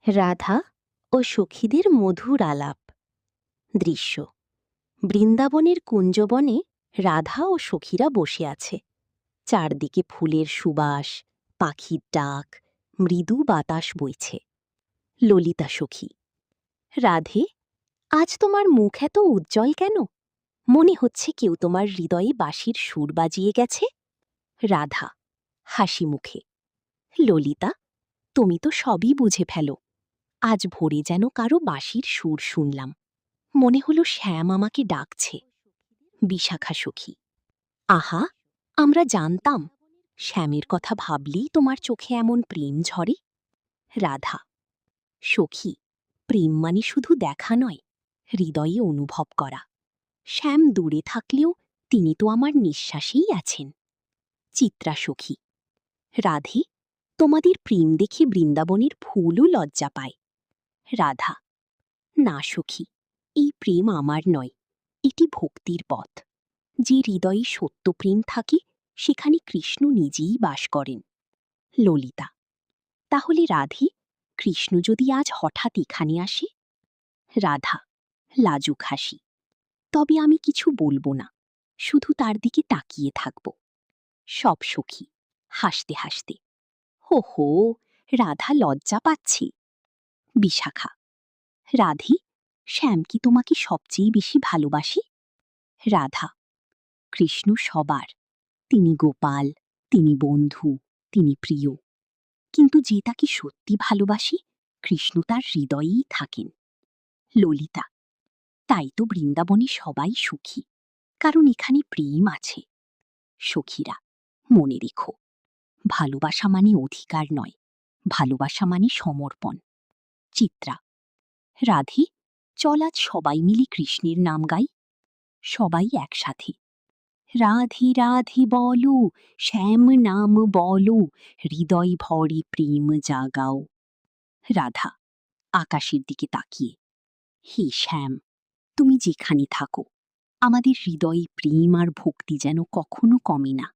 রাধা ও সখীদের মধুর আলাপ। দৃশ্য: বৃন্দাবনের কুঞ্জবনে রাধা ও সখীরা বসে আছে। চারদিকে ফুলের সুবাস, পাখির ডাক, মৃদু বাতাস বইছে। ললিতা সখী: রাধে, আজ তোমার মুখ এত উজ্জ্বল কেন? মনে হচ্ছে কেউ তোমার হৃদয়ে বাঁশির সুর বাজিয়ে গেছে। রাধা হাসি মুখে: ললিতা, তুমি তো সবই বুঝে ফেলো। আজ ভোরে যেন কারো বাঁশির সুর শুনলাম, মনে হলো শ্যাম আমাকে ডাকছে। বিশাখা সখী: আহা, আমরা জানতাম শ্যামের কথা ভাবলেই তোমার চোখে এমন প্রেম ঝরে। রাধা: সখী, প্রেম মানে শুধু দেখা নয়, হৃদয়ে অনুভব করা। শ্যাম দূরে থাকলেও তিনি তো আমার নিঃশ্বাসেই আছেন। চিত্রা সখী: রাধে, তোমাদের প্রেম দেখে বৃন্দাবনের ফুলও লজ্জা পায়। রাধা: না সখী, এই প্রেম আমার নয়, এটি ভক্তির পথ। যে হৃদয়ে সত্য প্রেম থাকে সেখানে কৃষ্ণ নিজেই বাস করেন। ললিতা: তাহলে রাধে, কৃষ্ণ যদি আজ হঠাৎ এখানে আসে? রাধা লাজুক হাসি: তবে আমি কিছু বলবো না, শুধু তার দিকে তাকিয়ে থাকব। সব সখী হাসতে হাসতে: হো হো, রাধা লজ্জা পাচ্ছে। বিশাখা: রাধে, শ্যাম কি তোমাকে সবচেয়ে বেশি ভালোবাসে? রাধা: কৃষ্ণ সবার, তিনি গোপাল, তিনি বন্ধু, তিনি প্রিয়। কিন্তু যে তাকে সত্যি ভালোবাসে, কৃষ্ণ তার হৃদয়েই থাকেন। ললিতা: তাই তো বৃন্দাবনে সবাই সুখী, কারণ এখানে প্রেম আছে। সখীরা: মনে রেখো, ভালোবাসা মানে অধিকার নয়, ভালোবাসা মানে সমর্পণ। চিত্রা: রাধে, চল আজ সবাই মিলে কৃষ্ণের নাম গাই। সবাই একসাথে: রাধে রাধে বলো, শ্যাম নাম বলো, হৃদয় ভরে প্রেম জাগাও। রাধা আকাশের দিকে তাকিয়ে: হে শ্যাম, তুমি যেখানে থাকো, আমাদের হৃদয়ে প্রেম আর ভক্তি যেন কখনো কমে না।